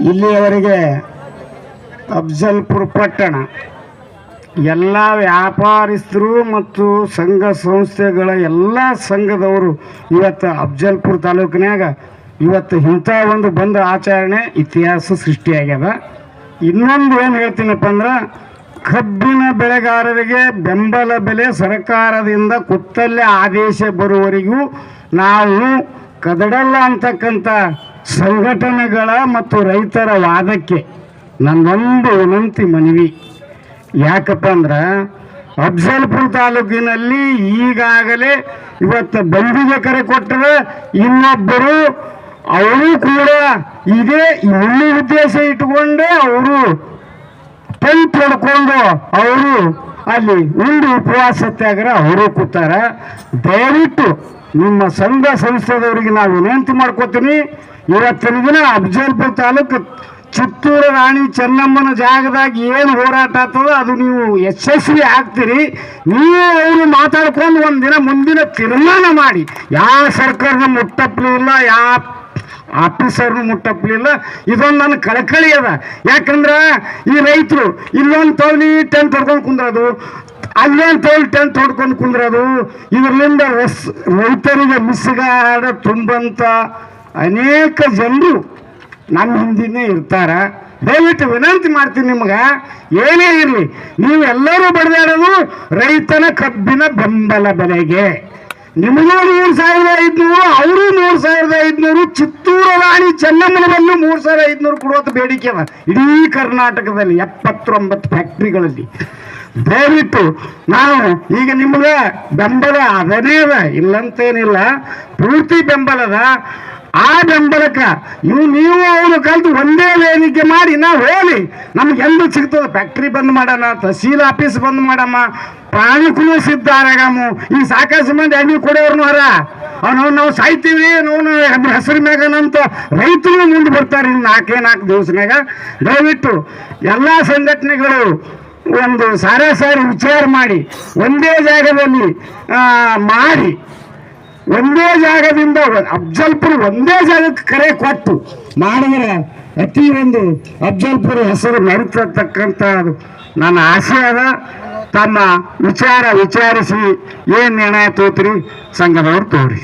ಇಲ್ಲಿಯವರೆಗೆ ಅಫ್ಜಲ್ಪುರ ಪಟ್ಟಣ ಎಲ್ಲ ವ್ಯಾಪಾರಸ್ಥರು ಮತ್ತು ಸಂಘ ಸಂಸ್ಥೆಗಳ ಎಲ್ಲ ಸಂಘದವರು ಇವತ್ತು ಅಫ್ಜಲ್ಪುರ ತಾಲೂಕಿನಾಗ ಇವತ್ತು ಇಂಥ ಒಂದು ಬಂದ ಆಚರಣೆ ಇತಿಹಾಸ ಸೃಷ್ಟಿಯಾಗ್ಯದ. ಇನ್ನೊಂದು ಏನು ಹೇಳ್ತೀನಪ್ಪ ಅಂದ್ರೆ, ಕಬ್ಬಿನ ಬೆಳೆಗಾರರಿಗೆ ಬೆಂಬಲ ಬೆಲೆ ಸರ್ಕಾರದಿಂದ ಕೊಟ್ಟಲ್ಲೇ ಆದೇಶ ಬರುವವರೆಗೂ ನಾವು ಕದಡಲ್ಲ ಅಂತಕ್ಕಂಥ ಸಂಘಟನೆಗಳ ಮತ್ತು ರೈತರ ವಾದಕ್ಕೆ ನನ್ನೊಂದು ವಿನಂತಿ ಮನವಿ. ಯಾಕಪ್ಪ ಅಂದ್ರೆ, ಅಫ್ಜಲ್ಪುರ ತಾಲೂಕಿನಲ್ಲಿ ಈಗಾಗಲೇ ಇವತ್ತು ಬಂದಿಗೆ ಕರೆ ಕೊಟ್ಟರೆ ಇನ್ನೊಬ್ಬರು ಅವರು ಕೂಡ ಇದೇ ಇನ್ನೂ ಉದ್ದೇಶ ಇಟ್ಟುಕೊಂಡೇ ಅವರು ಟೆಂಟ್ ಹೊಡ್ಕೊಂಡು ಅವರು ಅಲ್ಲಿ ಉಂಡು ಉಪವಾಸ ಸತ್ಯಾಗ್ರಹ ಅವರು ಕೂತಾರ. ದಯವಿಟ್ಟು ನಿಮ್ಮ ಸಂಘ ಸಂಸ್ಥೆದವರಿಗೆ ನಾವು ವಿನಂತಿ ಮಾಡ್ಕೋತೀನಿ, ಇವತ್ತಿನ ದಿನ ಅಫ್ಜಲ್ಪುರ ತಾಲೂಕು ಚಿತ್ತೂರು ರಾಣಿ ಚೆನ್ನಮ್ಮನ ಜಾಗದಾಗ ಏನು ಹೋರಾಟ ಆಗ್ತದೆ ಅದು ನೀವು ಯಶಸ್ವಿ ಆಗ್ತೀರಿ. ನೀವು ಅವರು ಮಾತಾಡ್ಕೊಂಡು ಒಂದಿನ ಮುಂದಿನ ತೀರ್ಮಾನ ಮಾಡಿ. ಯಾವ ಸರ್ಕಾರದ ಮುಟ್ಟಪ್ಪಲಿಲ್ಲ, ಯಾವ ಆಫೀಸರ್ನು ಮುಟ್ಟಪ್ಪಲಿಲ್ಲ. ಇದೊಂದು ನನ್ನ ಕಳಕಳಿ ಅದ. ಯಾಕಂದ್ರೆ ಈ ರೈತರು ಇಲ್ಲೊಂದು ತವಲಿ ಟೆಂಟ್ ಹೊಡ್ಕೊಂಡು ಕುಂದ್ರದು, ಅಲ್ಲೊಂದು ತವಲಿ ಟೆಂಟ್ ಹೊಡ್ಕೊಂಡು ಕುಂದ್ರದು, ಇದರಿಂದ ರೈತರಿಗೆ ಮಿಸ್ಗಾಡ ತುಂಬಂತ ಅನೇಕ ಜನರು ನಮ್ಮ ಹಿಂದಿನೇ ಇರ್ತಾರ. ದಯವಿಟ್ಟು ವಿನಂತಿ ಮಾಡ್ತೀನಿ ನಿಮ್ಗೆ, ಏನೇ ಇರಲಿ ನೀವು ಎಲ್ಲರೂ ಬಡದಾಡೋದು ರೈತನ ಕಬ್ಬಿನ ಬೆಂಬಲ ಬೆಲೆಗೆ. ನಿಮಗೂ 3,500, ಅವರು 3,500, ಚಿತ್ತೂರು ರಾಣಿ ಚೆನ್ನಮ್ಮನ ಬಲ್ಲಿ 3,500 ಕೊಡುವಂಥ ಬೇಡಿಕೆ ಅದ ಇಡೀ ಕರ್ನಾಟಕದಲ್ಲಿ 79 ಫ್ಯಾಕ್ಟ್ರಿಗಳಲ್ಲಿ. ದಯವಿಟ್ಟು ನಾವು ಈಗ ನಿಮ್ಗೆ ಬೆಂಬಲ ಅದನ್ನೇ ಅದ, ಇಲ್ಲಂತೇನಿಲ್ಲ, ಪೂರ್ತಿ ಬೆಂಬಲದ. ಆ ಬೆಂಬಲಕ್ಕೆ ನೀವು ಅವರು ಕಲ್ತು ಒಂದೇ ವೇದಿಕೆ ಮಾಡಿ ನಾವು ಹೋಗಿ ನಮ್ಗೆಂದು ಸಿಗ್ತದೆ. ಫ್ಯಾಕ್ಟ್ರಿ ಬಂದ್ ಮಾಡೋಣ, ತಹಸೀಲ್ ಆಫೀಸ್ ಬಂದ್ ಮಾಡಮ್ಮ, ಪ್ರಾಣಿಕೂ ಸಿದ್ಧಾರಾಗಮ್ಮ. ಈ ಸಾಕಷ್ಟು ಮಂದಿ ಎಣ್ಣೆ ಕೊಡೋರ್ನು ಹರ ನಾವು ಸಾಯ್ತೀವಿ ನಾವು ಹೆಸರು ಮ್ಯಾಗನಂತ ರೈತರು ಮುಂದೆ ಬರ್ತಾರೆ. ಇನ್ನು 4 ದಿವಸನಾಗ ದಯವಿಟ್ಟು ಎಲ್ಲ ಸಂಘಟನೆಗಳು ಒಂದು ಸಾರಿ ವಿಚಾರ ಮಾಡಿ ಒಂದೇ ಜಾಗದಲ್ಲಿ ಮಾಡಿ, ಒಂದೇ ಜಾಗದಿಂದ ಅಫ್ಜಲ್ಪುರ ಒಂದೇ ಜಾಗಕ್ಕೆ ಕರೆ ಕೊಟ್ಟು ಮಾಡಿದ್ರೆ ಅತಿ ಒಂದು ಅಫ್ಜಲ್ಪುರ ಹೆಸರು ಮೆರೆತಕ್ಕಂಥದ್ದು ನನ್ನ ಆಸೆ ಅದ. ತಮ್ಮ ವಿಚಾರಿಸಿ ಏನು ನಿರ್ಣಯ ತೋತ್ರಿ ಸಂಘದವ್ರು ತೋರಿ.